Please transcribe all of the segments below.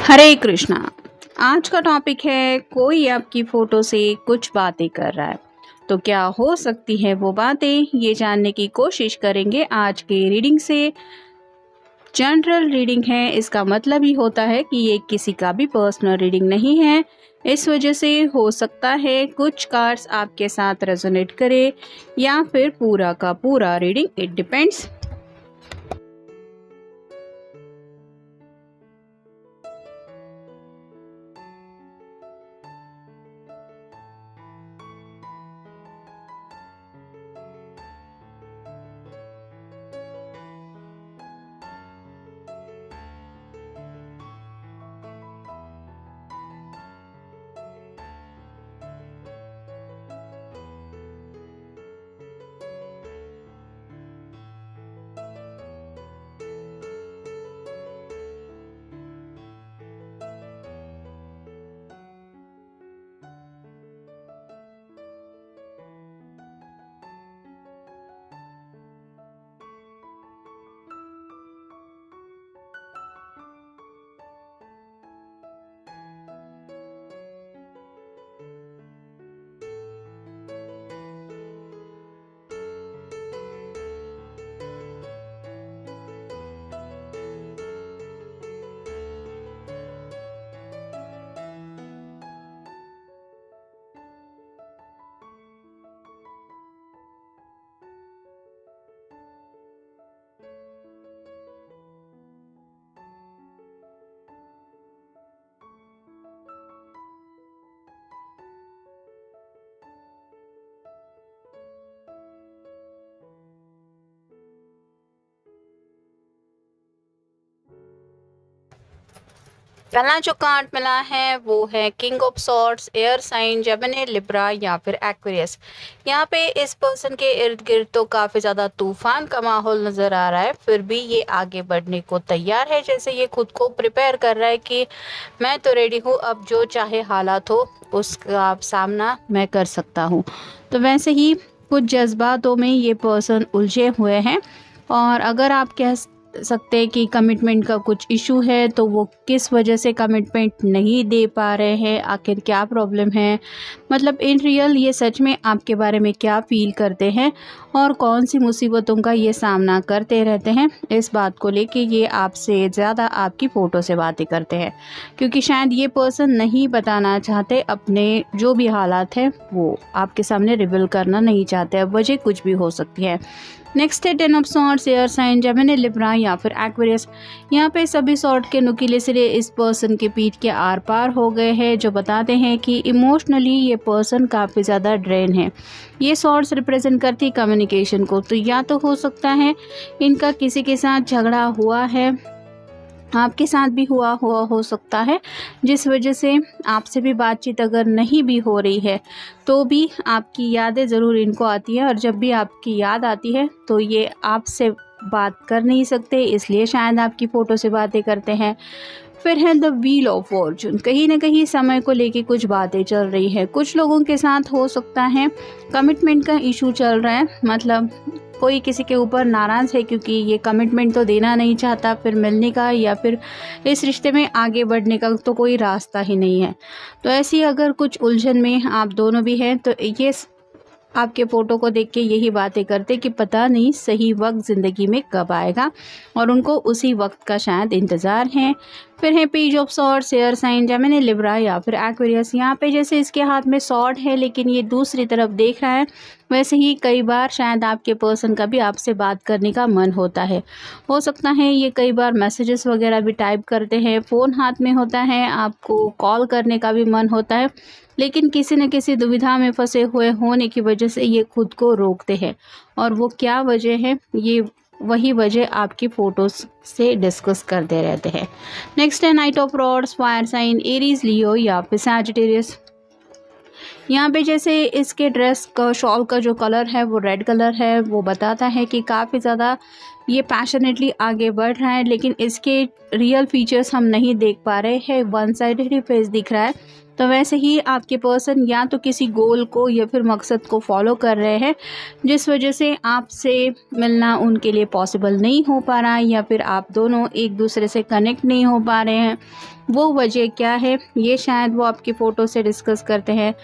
हरे कृष्णा। आज का टॉपिक है कोई आपकी फ़ोटो से कुछ बातें कर रहा है, तो क्या हो सकती है वो बातें, ये जानने की कोशिश करेंगे आज के रीडिंग से। जनरल रीडिंग है, इसका मतलब ही होता है कि ये किसी का भी पर्सनल रीडिंग नहीं है। इस वजह से हो सकता है कुछ कार्ड्स आपके साथ रेजोनेट करे या फिर पूरा का पूरा रीडिंग, इट डिपेंड्स। पहला जो कार्ड मिला है वो है king of swords, air sign, Gemini, Libra या फिर एक्वेरियस। यहाँ पे इस पर्सन के इर्द गिर्द तो काफ़ी ज़्यादा तूफान का माहौल नज़र आ रहा है, फिर भी ये आगे बढ़ने को तैयार है। जैसे ये खुद को प्रिपेयर कर रहा है कि मैं तो रेडी हूँ, अब जो चाहे हालात हो उसका सामना मैं कर सकता हूँ। तो वैसे ही कुछ जज्बातों में ये पर्सन उलझे हुए हैं, और अगर आप कह सकते हैं कि कमिटमेंट का कुछ इशू है, तो वो किस वजह से कमिटमेंट नहीं दे पा रहे हैं, आखिर क्या प्रॉब्लम है, मतलब इन रियल ये सच में आपके बारे में क्या फील करते हैं और कौन सी मुसीबतों का ये सामना करते रहते हैं, इस बात को लेके ये आपसे ज़्यादा आपकी फ़ोटो से बातें करते हैं, क्योंकि शायद ये पर्सन नहीं बताना चाहते अपने जो भी हालात हैं, वो आपके सामने रिवील करना नहीं चाहते। अब वजह कुछ भी हो सकती है। नेक्स्ट है ten of swords, air sign, Gemini, Libra या फिर एक्वेरियस। यहाँ पे सभी सॉर्ड के नुकीले सिरे इस पर्सन के पीठ के आर पार हो गए हैं, जो बताते हैं कि इमोशनली ये पर्सन काफ़ी ज़्यादा ड्रेन है। ये सॉर्ड्स रिप्रेजेंट करती कम्युनिकेशन को, तो या तो हो सकता है इनका किसी के साथ झगड़ा हुआ है, आपके साथ भी हुआ हो सकता है, जिस वजह से आपसे भी बातचीत अगर नहीं भी हो रही है तो भी आपकी यादें ज़रूर इनको आती है, और जब भी आपकी याद आती है तो ये आपसे बात कर नहीं सकते, इसलिए शायद आपकी फ़ोटो से बातें करते हैं। फिर है द व्हील ऑफ फॉर्चून, कहीं ना कहीं समय को लेके कुछ बातें चल रही है। कुछ लोगों के साथ हो सकता है कमिटमेंट का इशू चल रहा है, मतलब कोई किसी के ऊपर नाराज़ है क्योंकि ये कमिटमेंट तो देना नहीं चाहता, फिर मिलने का या फिर इस रिश्ते में आगे बढ़ने का तो कोई रास्ता ही नहीं है। तो ऐसी अगर कुछ उलझन में आप दोनों भी हैं, तो ये आपके फ़ोटो को देख के यही बातें करते कि पता नहीं सही वक्त ज़िंदगी में कब आएगा, और उनको उसी वक्त का शायद इंतज़ार है। फिर है page of swords, air sign, Gemini, Libra या फिर एक्वेरियस। यहाँ पे जैसे इसके हाथ में सॉर्ड है लेकिन ये दूसरी तरफ देख रहा है, वैसे ही कई बार शायद आपके पर्सन का भी आपसे बात करने का मन होता है। हो सकता है ये कई बार मैसेजेस वगैरह भी टाइप करते हैं, फ़ोन हाथ में होता है, आपको कॉल करने का भी मन होता है, लेकिन किसी न किसी दुविधा में फंसे हुए होने की वजह से ये खुद को रोकते हैं। और वो क्या वजह है, ये वही वजह आपकी फ़ोटोज़ से डिस्कस करते रहते हैं। नेक्स्ट है knight of rods, fire sign, Aries, Leo या फिर सैजिटेरियस। यहाँ पे जैसे इसके ड्रेस का शॉल का जो कलर है वो रेड कलर है, वो बताता है कि काफ़ी ज़्यादा ये पैशनेटली आगे बढ़ रहा है, लेकिन इसके रियल फीचर्स हम नहीं देख पा रहे हैं, वन साइडेड ही फेस दिख रहा है। तो वैसे ही आपके पर्सन या तो किसी गोल को या फिर मकसद को फॉलो कर रहे हैं, जिस वजह से आपसे मिलना उनके लिए पॉसिबल नहीं हो पा रहा है, या फिर आप दोनों एक दूसरे से कनेक्ट नहीं हो पा रहे हैं। वो वजह क्या है, ये शायद वो आपकी फ़ोटो से डिस्कस करते हैं।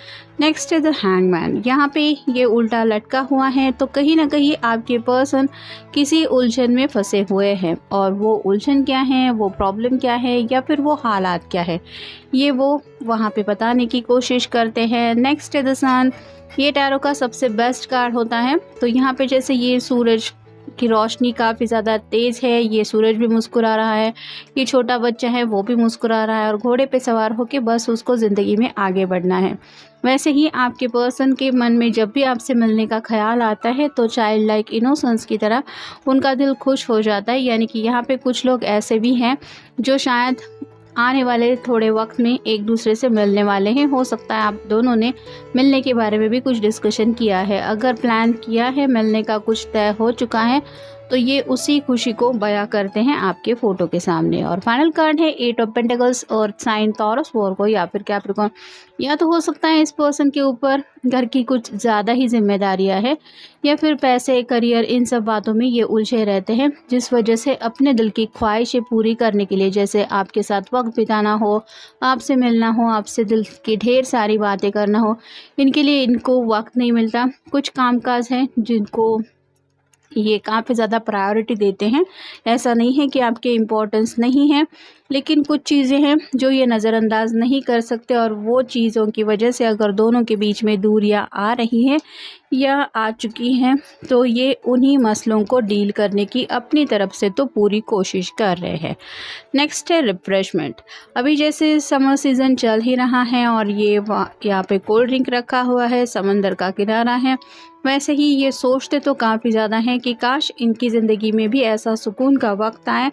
नेक्स्ट है द हैंगमैन। यहाँ पे ये उल्टा लटका हुआ है, तो कहीं ना कहीं आपके पर्सन किसी उलझन में फंसे हुए हैं, और वो उलझन क्या है, वो प्रॉब्लम क्या है, या फिर वो हालात क्या है, ये वो वहाँ पे बताने की कोशिश करते हैं। नेक्स्ट है द सन। ये टैरो का सबसे बेस्ट कार्ड होता है। तो यहाँ पे जैसे ये सूरज की रोशनी काफ़ी ज़्यादा तेज़ है, ये सूरज भी मुस्कुरा रहा है, ये छोटा बच्चा है वो भी मुस्कुरा रहा है, और घोड़े पे सवार होके बस उसको ज़िंदगी में आगे बढ़ना है। वैसे ही आपके पर्सन के मन में जब भी आपसे मिलने का ख्याल आता है तो चाइल्ड लाइक इनोसेंस की तरह उनका दिल खुश हो जाता है। यानी कि यहाँ पे कुछ लोग ऐसे भी हैं जो शायद आने वाले थोड़े वक्त में एक दूसरे से मिलने वाले हैं। हो सकता है आप दोनों ने मिलने के बारे में भी कुछ डिस्कशन किया है। अगर प्लान किया है मिलने का, कुछ तय हो चुका है, तो ये उसी खुशी को बयां करते हैं आपके फ़ोटो के सामने। और फाइनल कार्ड है 8 ऑफ पेंटिकल्स और साइन टॉरस, वर्गो या फिर कैप्रिकॉर्न। या तो हो सकता है इस पर्सन के ऊपर घर की कुछ ज़्यादा ही जिम्मेदारियां है, या फिर पैसे, करियर, इन सब बातों में ये उलझे रहते हैं, जिस वजह से अपने दिल की ख्वाहिशें पूरी करने के लिए, जैसे आपके साथ वक्त बिताना हो, आपसे मिलना हो, आपसे दिल की ढेर सारी बातें करना हो, इनके लिए इनको वक्त नहीं मिलता। कुछ कामकाज हैं जिनको ये काफ़ी ज़्यादा प्रायोरिटी देते हैं। ऐसा नहीं है कि आपके इम्पोर्टेंस नहीं है, लेकिन कुछ चीज़ें हैं जो ये नज़रअंदाज नहीं कर सकते, और वो चीज़ों की वजह से अगर दोनों के बीच में दूरियां आ रही हैं या आ चुकी हैं, तो ये उन्हीं मसलों को डील करने की अपनी तरफ से तो पूरी कोशिश कर रहे हैं। नेक्स्ट है रिफ्रेशमेंट। अभी जैसे समर सीज़न चल ही रहा है, और ये यहाँ पे कोल्ड ड्रिंक रखा हुआ है, समंदर का किनारा है। वैसे ही ये सोचते तो काफ़ी ज़्यादा हैं कि काश इनकी ज़िंदगी में भी ऐसा सुकून का वक्त आए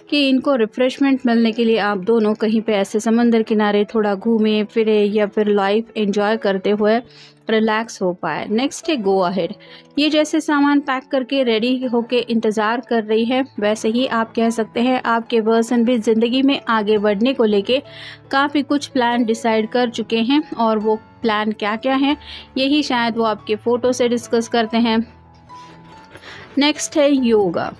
कि इनको रिफ़्रेशमेंट मिलने के लिए आप दोनों कहीं पे ऐसे समंदर किनारे थोड़ा घूमें फिरे, या फिर लाइफ एंजॉय करते हुए रिलैक्स हो पाए। नेक्स्ट है गो अहेड। ये जैसे सामान पैक करके रेडी होके इंतज़ार कर रही है, वैसे ही आप कह सकते हैं आपके पर्सन भी ज़िंदगी में आगे बढ़ने को लेके काफ़ी कुछ प्लान डिसाइड कर चुके हैं, और वो प्लान क्या क्या है यही शायद वो आपके फ़ोटो से डिस्कस करते हैं। नेक्स्ट है योगा।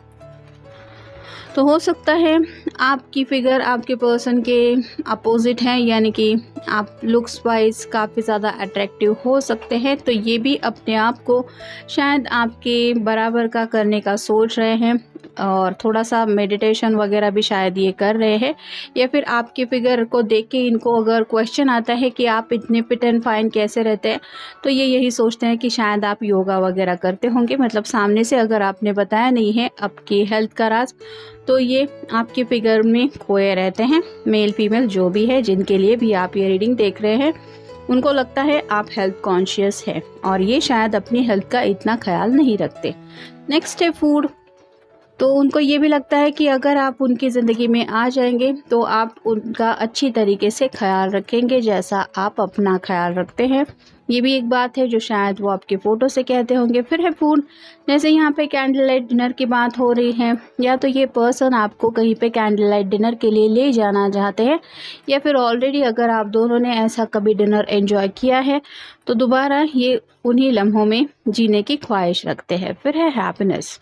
तो हो सकता है आपकी फिगर आपके पर्सन के अपोजिट है, यानी कि आप लुक्स वाइज काफ़ी ज़्यादा अट्रैक्टिव हो सकते हैं, तो ये भी अपने आप को शायद आपके बराबर का करने का सोच रहे हैं, और थोड़ा सा मेडिटेशन वगैरह भी शायद ये कर रहे हैं। या फिर आपकी फिगर को देख के इनको अगर क्वेश्चन आता है कि आप इतने फिट एंड फाइन कैसे रहते हैं, तो ये यही सोचते हैं कि शायद आप योगा वगैरह करते होंगे। मतलब सामने से अगर आपने बताया नहीं है आपकी हेल्थ का राज, तो ये आपकी फिगर में खोए रहते हैं। मेल फीमेल जो भी है, जिनके लिए भी आप ये रीडिंग देख रहे हैं, उनको लगता है आप हेल्थ कॉन्शियस है, और ये शायद अपनी हेल्थ का इतना ख्याल नहीं रखते। नेक्स्ट है फूड। तो उनको ये भी लगता है कि अगर आप उनकी ज़िंदगी में आ जाएंगे तो आप उनका अच्छी तरीके से ख्याल रखेंगे, जैसा आप अपना ख्याल रखते हैं। ये भी एक बात है जो शायद वो आपके फ़ोटो से कहते होंगे। फिर है फूड। जैसे यहाँ पे कैंडल लाइट डिनर की बात हो रही है, या तो ये पर्सन आपको कहीं पे कैंडल लाइट डिनर के लिए ले जाना चाहते हैं, या फिर ऑलरेडी अगर आप दोनों ने ऐसा कभी डिनर एंजॉय किया है तो दोबारा ये उन्हीं लम्हों में जीने की ख्वाहिश रखते हैं। फिर है हैप्पीनेस।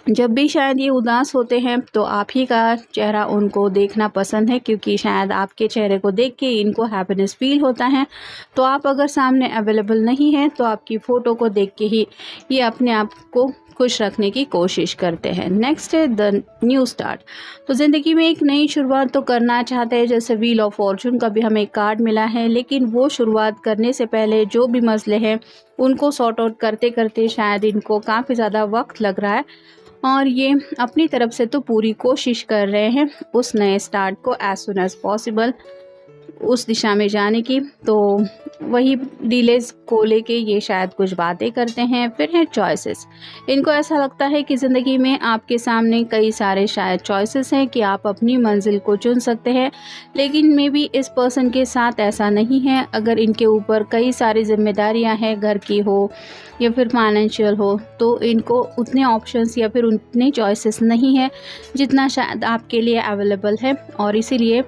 जब भी शायद ये उदास होते हैं तो आप ही का चेहरा उनको देखना पसंद है, क्योंकि शायद आपके चेहरे को देख के इनको हैप्पीनेस फील होता है। तो आप अगर सामने अवेलेबल नहीं हैं तो आपकी फ़ोटो को देख के ही ये अपने आप को खुश रखने की कोशिश करते हैं। नेक्स्ट है द न्यू स्टार्ट। तो ज़िंदगी में एक नई शुरुआत तो करना चाहते हैं, जैसे व्हील ऑफ फॉर्चून का भी हमें कार्ड मिला है, लेकिन वो शुरुआत करने से पहले जो भी मसले हैं उनको सॉर्ट आउट करते करते शायद इनको काफ़ी ज़्यादा वक्त लग रहा है, और ये अपनी तरफ से तो पूरी कोशिश कर रहे हैं उस नए स्टार्ट को एज सुन एज पॉसिबल उस दिशा में जाने की, तो वही डिलेज को लेके ये शायद कुछ बातें करते हैं। फिर हैं चॉइसेस। इनको ऐसा लगता है कि ज़िंदगी में आपके सामने कई सारे शायद चॉइसेस हैं कि आप अपनी मंजिल को चुन सकते हैं, लेकिन मे बी इस पर्सन के साथ ऐसा नहीं है। अगर इनके ऊपर कई सारी जिम्मेदारियां हैं, घर की हो या फिर फाइनेंशियल हो, तो इनको उतने ऑप्शंस या फिर उतने चॉइसेस नहीं है जितना शायद आपके लिए अवेलेबल है, और इसीलिए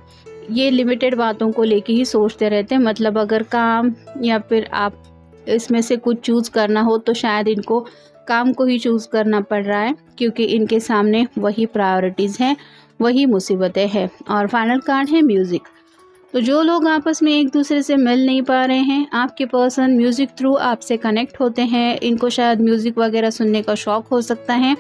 ये लिमिटेड बातों को लेके ही सोचते रहते हैं। मतलब अगर काम या फिर आप इसमें से कुछ चूज़ करना हो तो शायद इनको काम को ही चूज़ करना पड़ रहा है, क्योंकि इनके सामने वही प्रायोरिटीज़ हैं, वही मुसीबतें हैं। और फाइनल कार्ड है म्यूज़िक। तो जो लोग आपस में एक दूसरे से मिल नहीं पा रहे हैं, आपके पर्सन म्यूज़िक थ्रू आपसे कनेक्ट होते हैं। इनको शायद म्यूज़िक वगैरह सुनने का शौक़ हो सकता है,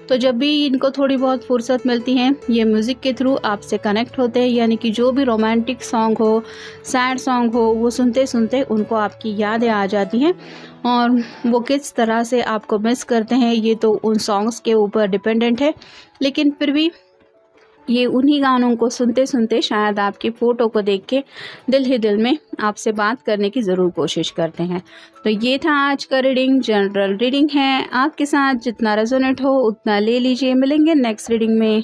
तो जब भी इनको थोड़ी बहुत फुर्सत मिलती है ये म्यूज़िक के थ्रू आपसे कनेक्ट होते हैं। यानी कि जो भी रोमांटिक सॉन्ग हो, सैड सॉन्ग हो, वो सुनते सुनते उनको आपकी यादें आ जाती हैं, और वो किस तरह से आपको मिस करते हैं ये तो उन सॉन्ग्स के ऊपर डिपेंडेंट है। लेकिन फिर भी ये उन्हीं गानों को सुनते सुनते शायद आपकी फ़ोटो को देख के दिल ही दिल में आपसे बात करने की ज़रूर कोशिश करते हैं। तो ये था आज का रीडिंग। जनरल रीडिंग है, आपके साथ जितना रेजोनेट हो उतना ले लीजिए। मिलेंगे नेक्स्ट रीडिंग में।